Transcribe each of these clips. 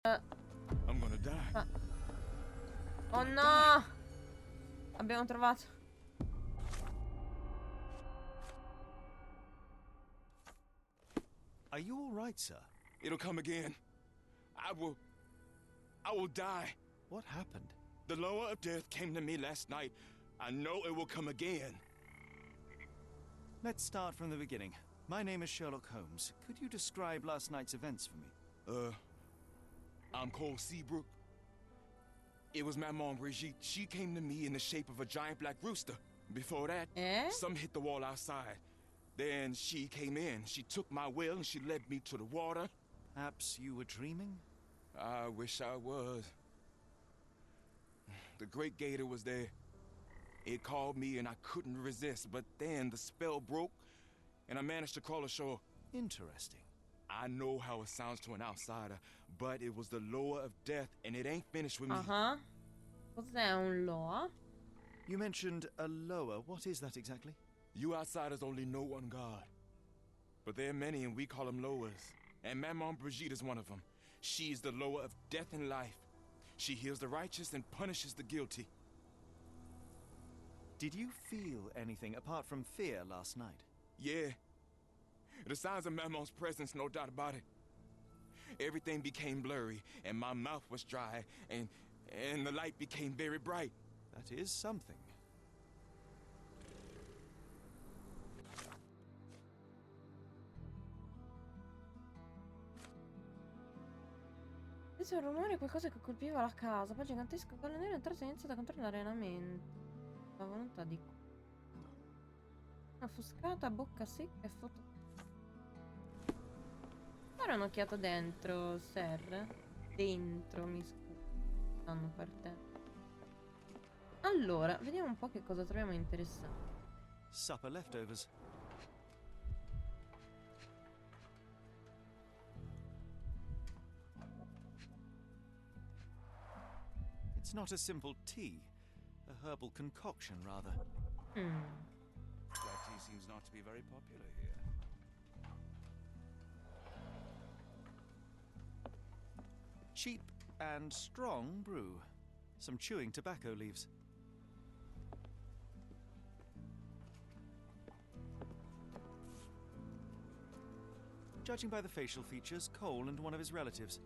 I'm gonna die. Oh no! Abbiamo trovato. Are you all right, sir? It'll come again. I will die. What happened? The lower of death came to me last night. I know it will come again. Let's start from the beginning. My name is Sherlock Holmes. Could you describe last night's events for me? I'm Cole Seabrook. It was Maman Brigitte. She came to me in the shape of a giant black rooster. Before that, some hit the wall outside. Then she came in. She took my will and she led me to the water. Perhaps you were dreaming? I wish I was. The great gator was there. It called me and I couldn't resist, but then the spell broke and I managed to crawl ashore. Interesting. I know how it sounds to an outsider, but it was the lower of death and it ain't finished with me. Cos'è un loa? You mentioned a lower. What is that exactly? You outsiders only know one God. But there are many and we call them lowers. And Maman Brigitte is one of them. She's the lower of death and life. She heals the righteous and punishes the guilty. Did you feel anything apart from fear last night? Yeah. The signs of Maman's presence, no doubt about it. Everything became blurry, and my mouth was dry, and the light became very bright. That is something. Questo è un rumore, qualcosa che colpiva la casa. Poi gigantesco collo nero è entrato e ha iniziato a controllare la mente. La volontà di... Una fuscata, bocca secca e foto... Fare un'occhiata dentro, Sir. Dentro, mi scuso. Stanno per te. Allora, vediamo un po' che cosa troviamo interessante. Supper leftovers. It's not a simple tea. A herbal concoction, rather. Black tea seems not to be very popular here. Cheap and strong brew. Some chewing tobacco leaves. Judging by the facial features, Cole and one of his relatives.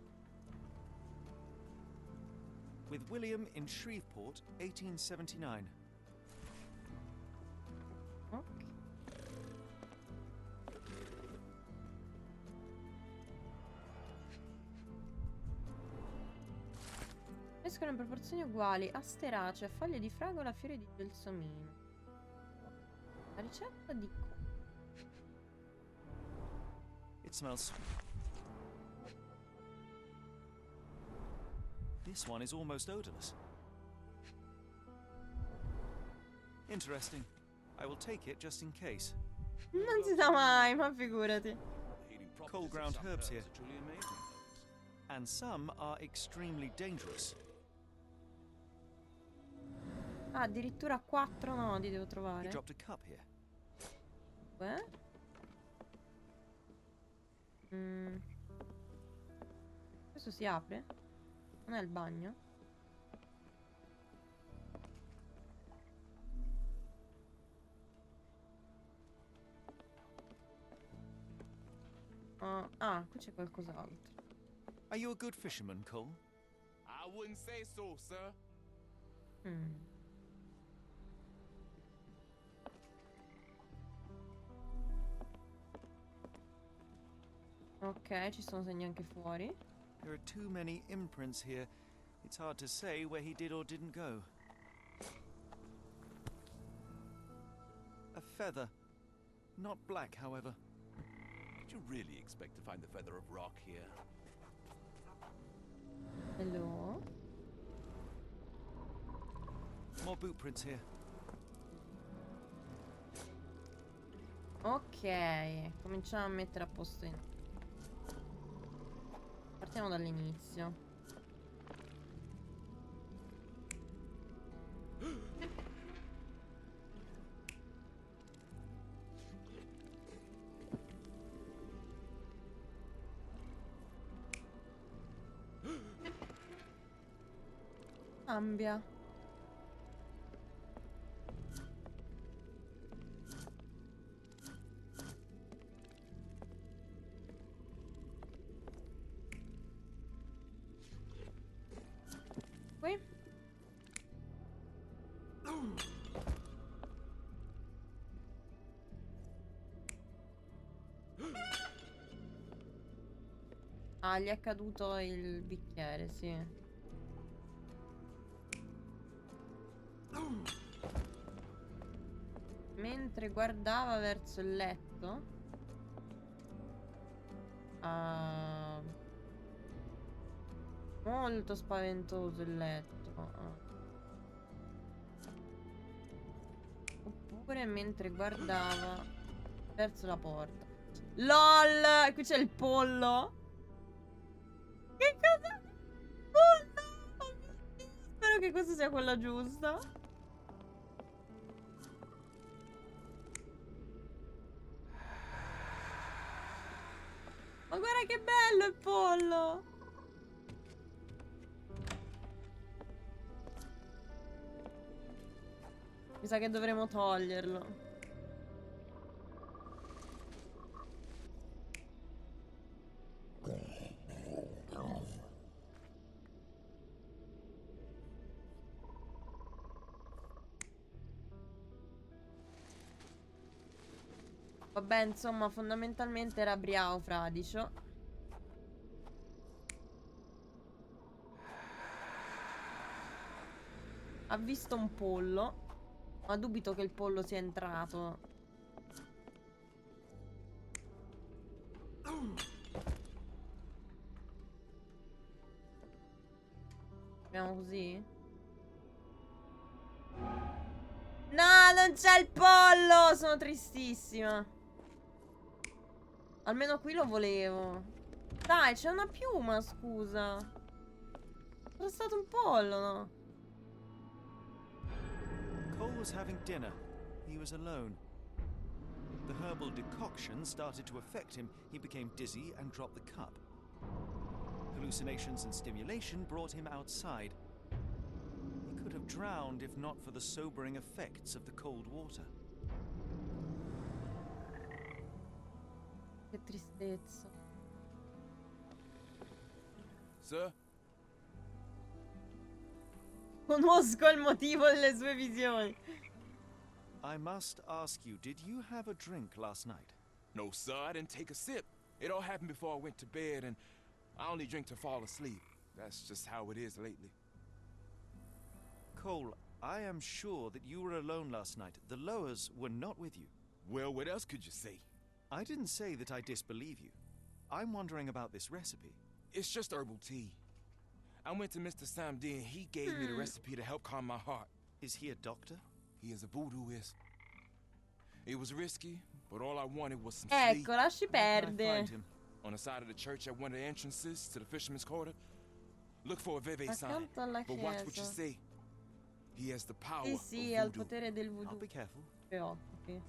With William in Shreveport, 1879. Ok. Escono in proporzioni uguali, asteracea, foglie di fragola, fiori di gelsomino. La ricetta di It smells. This one is almost odorless. Interesting. I will take it just in case. Non si sa mai, ma figurati. Cold ground herbs here. And some are extremely dangerous. Ah, addirittura 4 nodi devo He trovare. dropped a cup here. Questo si apre? Non è il bagno? Ah, qui c'è qualcos'altro. Are you a good fisherman, Cole? I wouldn't say so, sir. Ok, ci sono segni anche fuori. There are too many imprints here. It's hard to say where he did or didn't go. A feather. Not black, however. Did you really expect to find the feather of rock here? Hello? More boot prints here. Ok, cominciamo a mettere a posto in... Partiamo dall'inizio. Cambia. Qui. Ah, gli è caduto il bicchiere, sì. Mentre guardava verso il letto. Ah, molto spaventoso il letto. Oppure mentre guardava verso la porta. LOL! Qui c'è il pollo. Che cosa? Pollo! Oh mio Dio, spero che questa sia quella giusta. Ma guarda che bello il pollo! Mi sa che dovremo toglierlo. Vabbè, insomma, fondamentalmente era Briao Fradicio. Ha visto un pollo, ma dubito che il pollo sia entrato. Proviamo così. No, non c'è il pollo! Sono tristissima. Almeno qui lo volevo. Dai, c'è una piuma, scusa. Era stato un pollo, no? Cole was having dinner. He was alone. The herbal decoction started to affect him. He became dizzy and dropped the cup. Hallucinations and stimulation brought him outside. He could have drowned if not for the sobering effects of the cold water. Che tristezza. Sir? Conosco il motivo delle sue visioni. I must ask you, did you have a drink last night? No, sir, I didn't take a sip. It all happened before I went to bed, and I only drink to fall asleep. That's just how it is lately. Cole, I am sure that you were alone last night. The Lowers were not with you. Well, what else could you say? I didn't say that I disbelieve you. I'm wondering about this recipe. It's just herbal tea. I went to Mr. Samdi and he gave me the recipe to help calm my heart. Is he a doctor? He is a voodooist. It was risky, but all I wanted was some sleep. Ecco, lasci Where can I perdere. find him? On the side of the church at one of the entrances to the fisherman's quarter. Look for a Veve sign, Accanto alla but watch what you chiesa. say. He has the power Sì, of sì, ha il voodoo. potere del I'll voodoo. be careful. Preoccupi.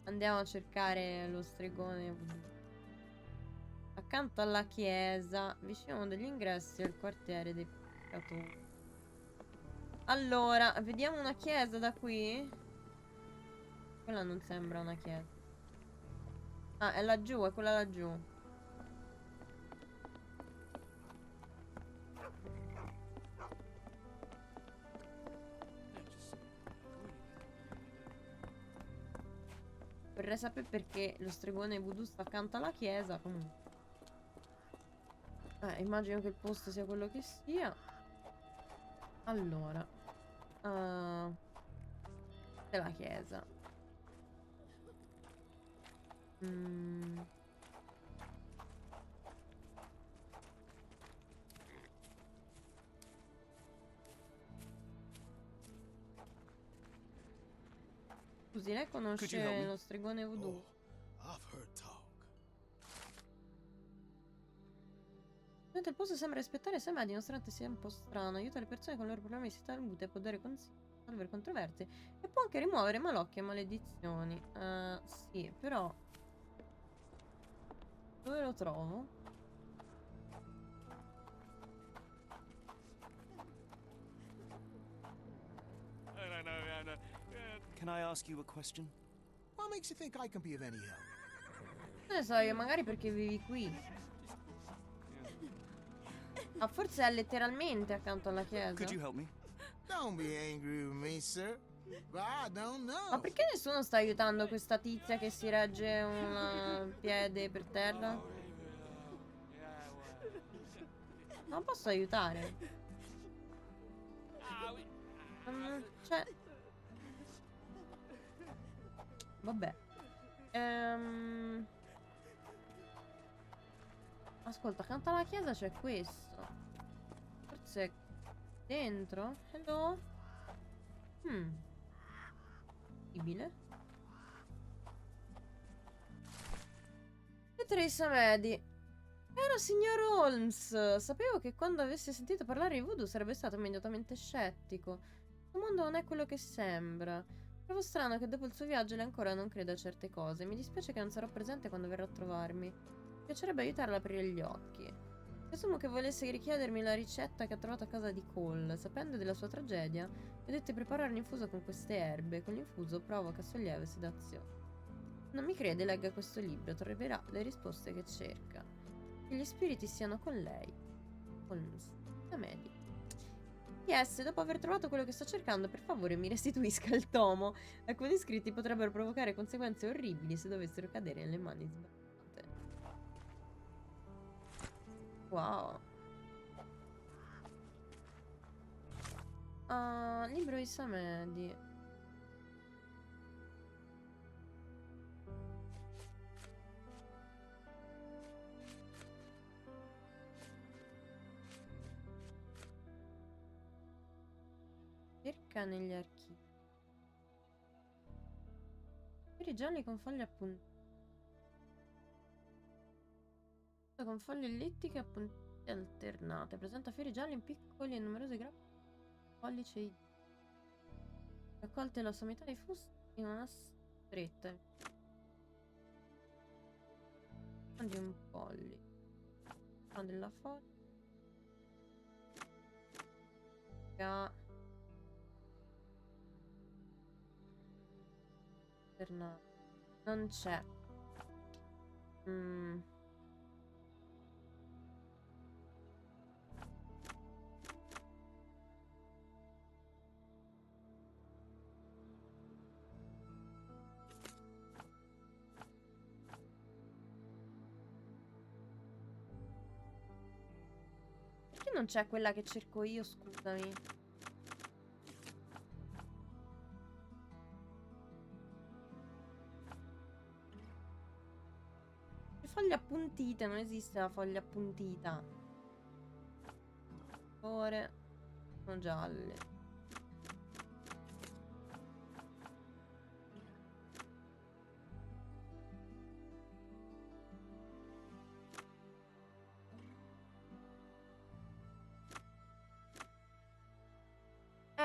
Andiamo a cercare lo stregone voodoo. Accanto alla chiesa, vicino a uno degli ingressi al quartiere dei pescatori. Allora, vediamo una chiesa da qui. Quella non sembra una chiesa. Ah, è laggiù, è quella laggiù. Vorrei sapere perché lo stregone voodoo sta accanto alla chiesa. Comunque. Immagino che il posto sia quello che sia. Allora. È la chiesa. Scusi, lei conosce lo stregone voodoo? I've heard talk. Mentre il posto sembra rispettare, sembra dimostrante sia un po' strano. Aiuta le persone con i loro problemi di salute, può dare consigli, risolvere controversie e può anche rimuovere malocchie e maledizioni. Sì, però Dove lo trovo? Can I ask you a question? What makes you think I can be of any help? Non ne so io, magari perché vivi qui. Ah, forse è letteralmente accanto alla chiesa. Could you help me? Don't be angry with me, sir. But I don't know. Ma perché nessuno sta aiutando questa tizia che si regge un piede per terra? Non posso aiutare. Cioè... Vabbè. Ascolta, accanto alla chiesa c'è questo. Forse dentro? Hello? Possibile? E Teresa Medi. Caro signor Holmes, sapevo che quando avessi sentito parlare di voodoo sarebbe stato immediatamente scettico. Il mondo non è quello che sembra. Trovo strano che dopo il suo viaggio lei ancora non creda a certe cose. Mi dispiace che non sarò presente quando verrà a trovarmi. Mi piacerebbe aiutarla ad aprire gli occhi. Presumo che volesse richiedermi la ricetta che ha trovato a casa di Cole. Sapendo della sua tragedia, mi ha detto di preparare un infuso con queste erbe. Con l'infuso provoca sollievo e sedazione. Non mi crede, legga questo libro, troverà le risposte che cerca. Che gli spiriti siano con lei. Holmes, da Medi. PS, dopo aver trovato quello che sto cercando, per favore mi restituisca il tomo. Alcuni scritti potrebbero provocare conseguenze orribili se dovessero cadere nelle mani sbagliate. Wow. Libro di Samedi. Cerca negli archivi. Fiori gialli con foglie appuntite. Con foglie ellittiche appuntite alternate. Presenta fiori gialli in piccoli e numerosi grappi. Pollice i. Raccolte la sommità dei fusti in una stretta. Di un pollice. Della foglia. Non c'è. Perché non c'è quella che cerco io, scusami? Foglie appuntite, non esiste la foglia appuntita. Ore sono gialle.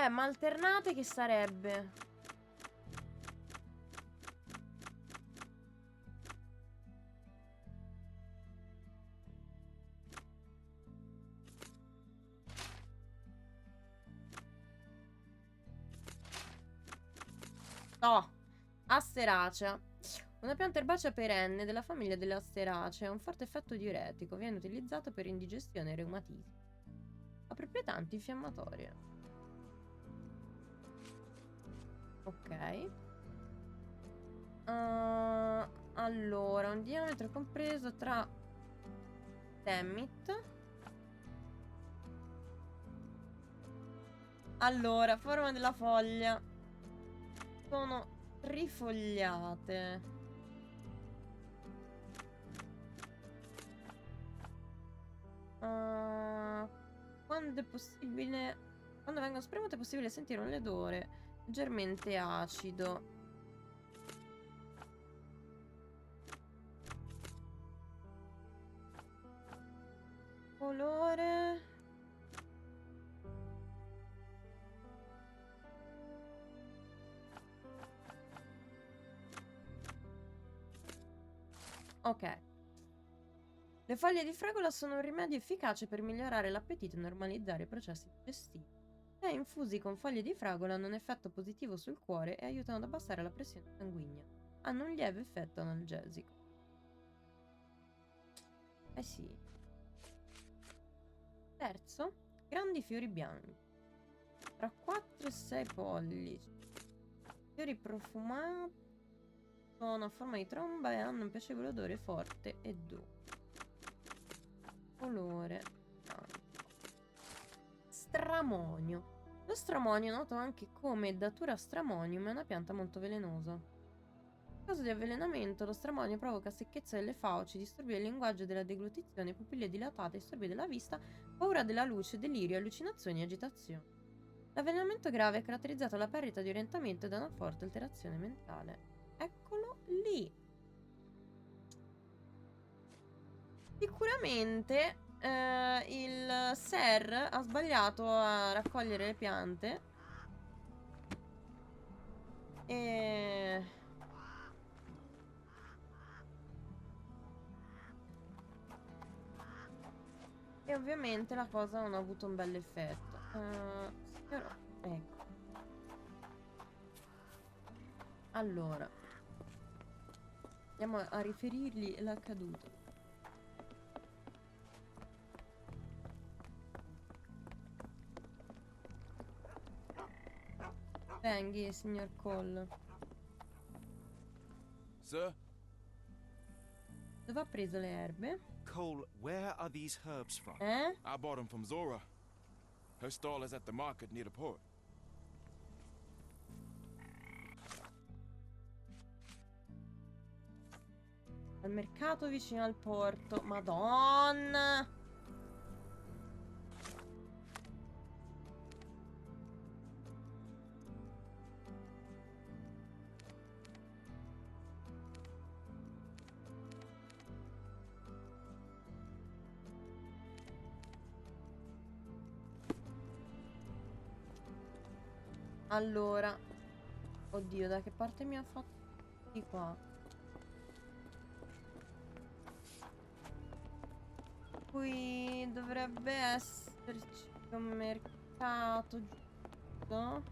Ma alternate che sarebbe? No, Asteracea. Una pianta erbacea perenne della famiglia delle Asteracee ha un forte effetto diuretico, viene utilizzato per indigestione e reumatismo. Ha proprietà antinfiammatorie. Ok. Allora, un diametro compreso tra Temmit. Allora, forma della foglia. Sono rifogliate. Quando è possibile, quando vengono spremute è possibile sentire un odore leggermente acido. Colore. Ok. Le foglie di fragola sono un rimedio efficace per migliorare l'appetito e normalizzare i processi digestivi. Se infusi con foglie di fragola hanno un effetto positivo sul cuore e aiutano ad abbassare la pressione sanguigna. Hanno un lieve effetto analgesico. Eh sì. Terzo, grandi fiori bianchi. Tra 4 e 6 pollici. Fiori profumati. Sono a forma di tromba e hanno un piacevole odore forte e dolce. Colore bianco. Stramonio. Lo stramonio, noto anche come datura stramonium, è una pianta molto velenosa. In caso di avvelenamento, lo stramonio provoca secchezza delle fauci, disturbi del linguaggio e della deglutizione, pupille dilatate, disturbi della vista, paura della luce, delirio, allucinazioni e agitazioni. L'avvelenamento grave è caratterizzato dalla perdita di orientamento e da una forte alterazione mentale. Eccolo lì. Sicuramente il Ser ha sbagliato a raccogliere le piante e ovviamente la cosa non ha avuto un bel effetto. Signor... ecco. Allora, andiamo a riferirgli l'accaduto. Venghi, signor Cole. Sir? Dove ha preso le erbe? Cole, where are these herbs from? Eh? I bought them from Zora. Her stall is at the market near the port. Al mercato vicino al porto. Madonna! Allora, oddio, da che parte mi ha fatto? Di qua. Qui dovrebbe esserci un mercato, giusto?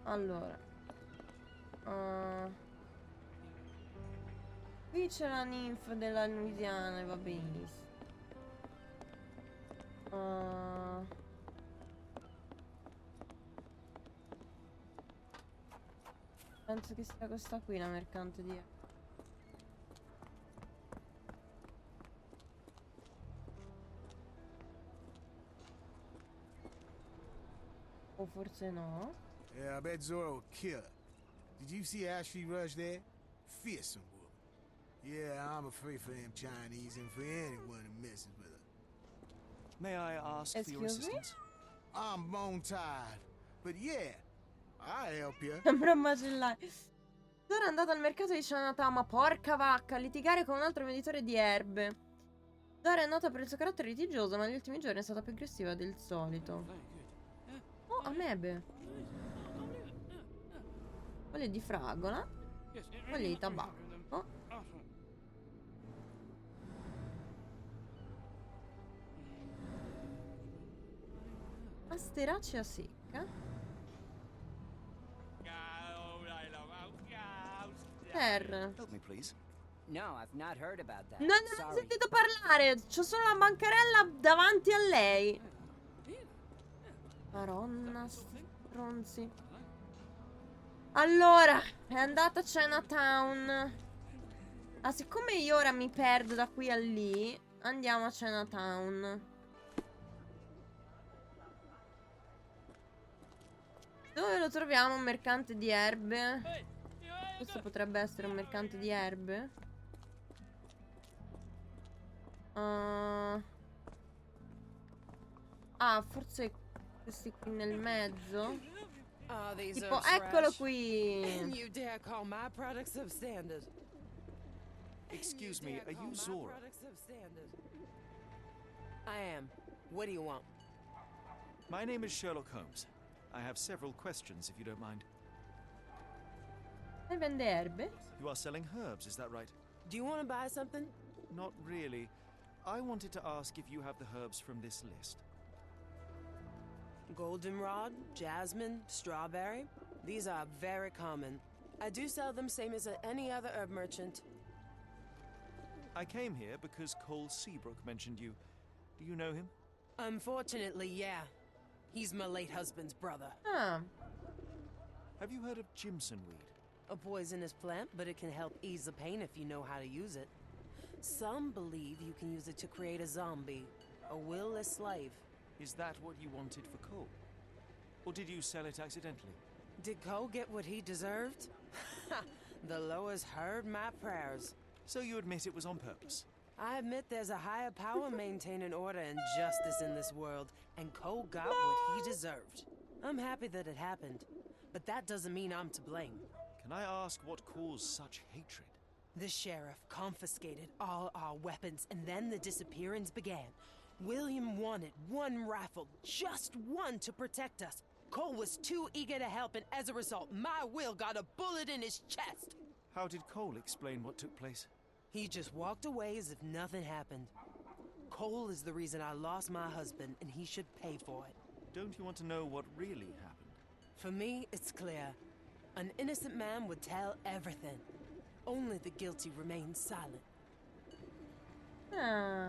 Allora, qui c'è la ninfa della Louisiana, va benissimo. Penso che sia questa qui la mercante di... O forse no. Yeah, I bet Zora will kill her. Did you see Ashley Rush there? Fearsome woman. Yeah, I'm afraid for them Chinese and for anyone who messes with her. May I ask for your Excuse me? assistance? I'm bone tired. But yeah, I'll help you. Sembra un macellai. Zora è andata al mercato di Chinatown, ma porca vacca, a litigare con un altro venditore di erbe. Zora è nota per il suo carattere litigioso, ma negli ultimi giorni è stata più aggressiva del solito. Oh, amebe. Foglie di fragola. Foglie di tabacco. Asteracea secca. Ter. Help me, please. No, I've not heard about that. Non ne ho mai sentito parlare. C'ho solo la bancarella davanti a lei. Maronna, stronzi. Allora, è andata a Chinatown. Ah, siccome io ora mi perdo da qui a lì, andiamo a Chinatown. Dove lo troviamo un mercante di erbe? Questo potrebbe essere un mercante di erbe. Ah, forse questi qui nel mezzo. Tipo, eccolo qui. You dare call my products substandard? Excuse me, are you Zora? I am. What do you want? My name is Sherlock Holmes. I have several questions, if you don't mind. E vende erbe? You are selling herbs, is that right? Do you want to buy something? Not really. I wanted to ask if you have the herbs from this list. Goldenrod, jasmine, strawberry. These are very common. I do sell them same as any other herb merchant. I came here because Cole Seabrook mentioned you. Do you know him? Unfortunately, yeah. He's my late husband's brother. Ah, Have you heard of Jimson weed? A poisonous plant, but it can help ease the pain if you know how to use it. Some believe you can use it to create a zombie, a will-less slave. Is that what you wanted for Cole? Or did you sell it accidentally? Did Cole get what he deserved? The Loas heard my prayers. So you admit it was on purpose? I admit there's a higher power maintaining order and justice in this world, and Cole got what he deserved. I'm happy that it happened, but that doesn't mean I'm to blame. Can I ask what caused such hatred? The sheriff confiscated all our weapons, and then the disappearance began. William wanted one rifle, just one, to protect us. Cole was too eager to help, and as a result, my Will got a bullet in his chest. How did Cole explain what took place? He just walked away as if nothing happened. Cole is the reason I lost my husband, and he should pay for it. Don't you want to know what really happened? For me, it's clear. An innocent man would tell everything. Only the guilty remain silent. ah.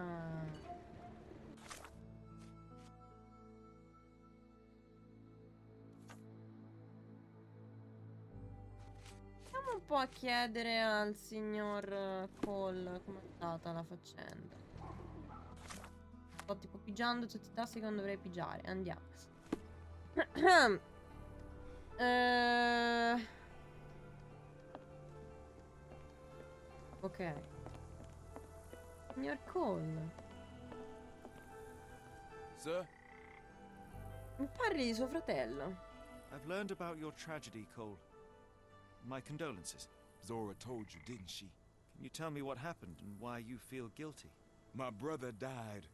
Andiamo un po' a chiedere al signor Cole com'è stata la faccenda. Sto tipo pigiando tutti i tasti che non dovrei pigiare. Andiamo. Ok. Signor Cole, Sir? mi parli di suo fratello? I've learned about your tragedy, Cole. My condolences. Zora told you, didn't she? Can you tell me what happened and why you feel guilty? My brother died.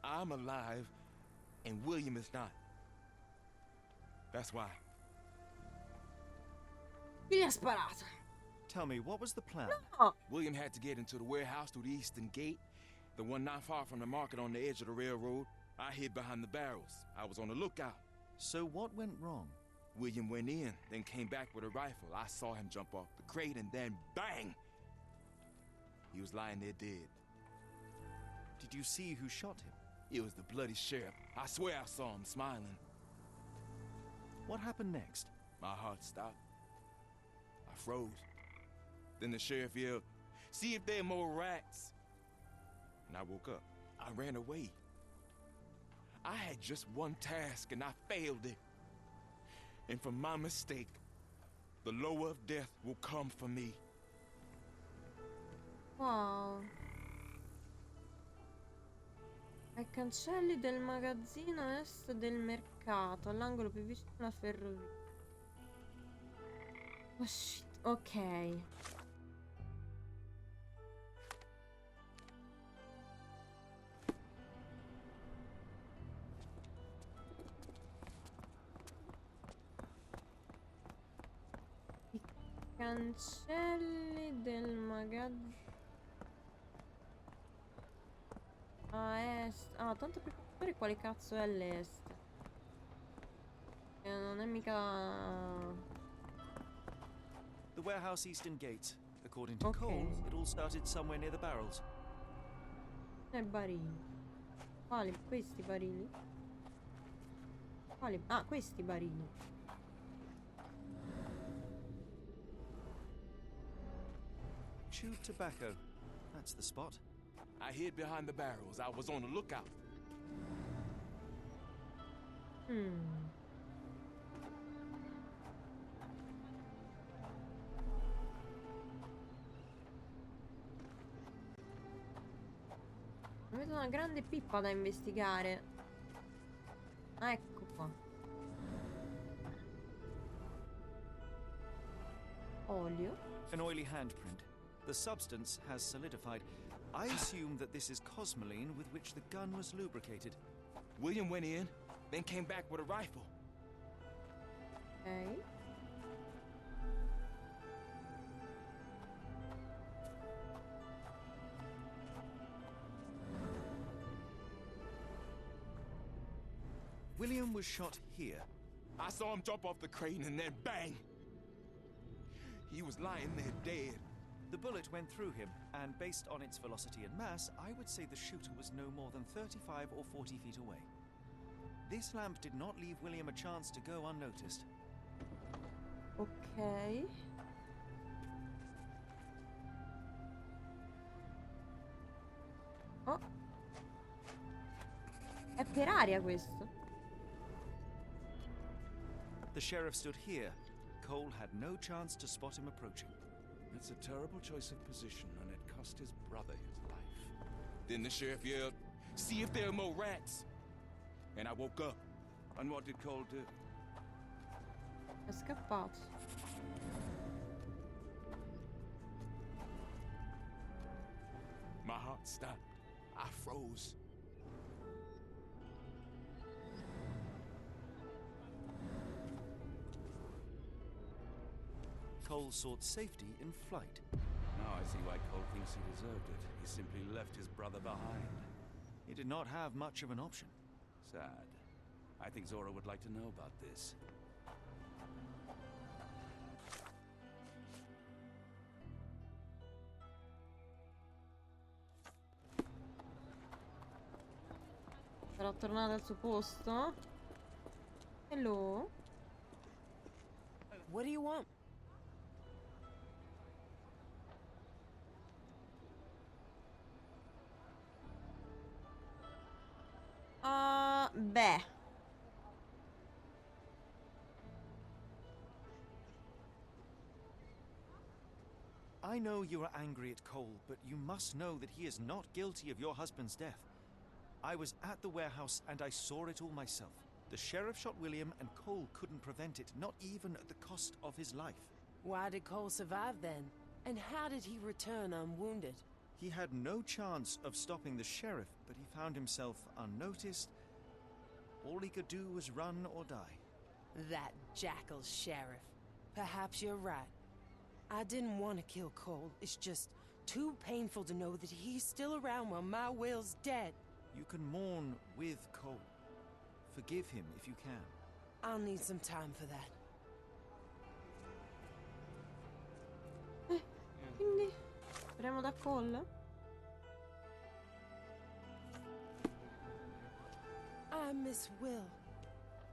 I'm alive, and William is not. That's why. Chi gli ha sparato? Tell me, what was the plan? No! William had to get into the warehouse through the eastern gate, the one not far from the market on the edge of the railroad. I hid behind the barrels. I was on the lookout. So what went wrong? William went in, then came back with a rifle. I saw him jump off the crate, and then bang! He was lying there dead. Did you see who shot him? It was the bloody sheriff. I swear I saw him smiling. What happened next? My heart stopped. I froze. Then the sheriff yelled, "See if there are more rats." And I woke up. I ran away. I had just one task and I failed it. And for my mistake, the lower of death will come for me. Wow. Ai cancelli del magazzino a est del mercato, all'angolo più vicino alla ferrovia. Oh shit, ok. I cancelli del magazzino a est. Ah, tanto per capire quale cazzo è l'est. Non è mica. The warehouse eastern gate. According to Okay. Cole, it all started somewhere near the barrels. Barili. Quali? Questi barili? Quali? Ah, questi barili. Chewed tobacco. That's the spot. I hid behind the barrels. I was on the lookout. Vedo una grande pippa da investigare. Ah, ecco qua. Olio. An oily handprint. The substance has solidified. I assume that this is cosmoline with which the gun was lubricated. William went in, then came back with a rifle. Ok. William was shot here. I saw him jump off the crane and then bang! He was lying there dead. The bullet went through him, and based on its velocity and mass, I would say the shooter was no more than 35 or 40 feet away. This lamp did not leave William a chance to go unnoticed. Ok. Oh. È per aria questo. The sheriff stood here. Cole had no chance to spot him approaching. It's a terrible choice of position, and it cost his brother his life. Then the sheriff yelled, "See if there are more rats!" And I woke up. And what did Cole do? È scappato. My heart stopped. I froze. Cole sought safety in flight. Now I see why Cole thinks he deserved it. He simply left his brother behind. He did not have much of an option. Sad. I think Zora would like to know about this. Sarà tornato al suo posto? Hello? What do you want? Beh. I know you are angry at Cole, but you must know that he is not guilty of your husband's death. I was at the warehouse and I saw it all myself. The sheriff shot William and Cole couldn't prevent it, not even at the cost of his life. Why did Cole survive then? And how did he return unwounded? He had no chance of stopping the sheriff, but he found himself unnoticed. All he could do was run or die. That jackal sheriff. Perhaps you're right. I didn't want to kill Cole. It's just too painful to know that he's still around while my Will's dead. You can mourn with Cole. Forgive him if you can. I'll need some time for that. Quindi speriamo da Cole. I miss Will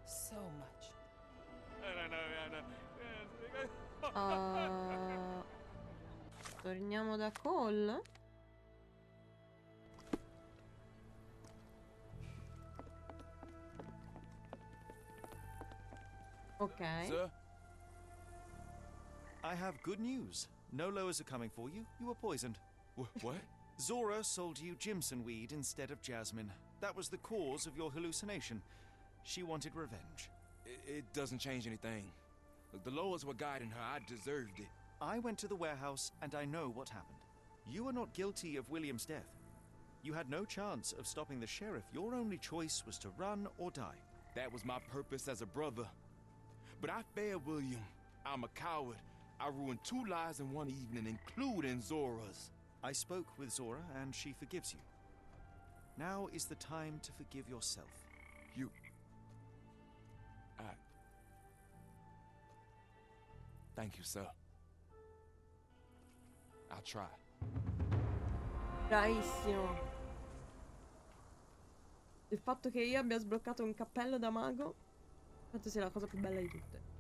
so much. Torniamo da Cole. Ok. Sir? I have good news. No lowers are coming for you. You were poisoned. What? Zora sold you Jimson weed instead of jasmine. That was the cause of your hallucination. She wanted revenge. It doesn't change anything. Look, the laws were guiding her. I deserved it. I went to the warehouse and I know what happened. You are not guilty of William's death. You had no chance of stopping the sheriff. Your only choice was to run or die. That was my purpose as a brother. But I failed William. I'm a coward. I ruined 2 lives in one evening, including Zora's. I spoke with Zora and she forgives you. Now is the time to forgive yourself. Thank you, sir. I'll try. Bravissimo. Il fatto che io abbia sbloccato un cappello da mago penso sia la cosa più bella di tutte.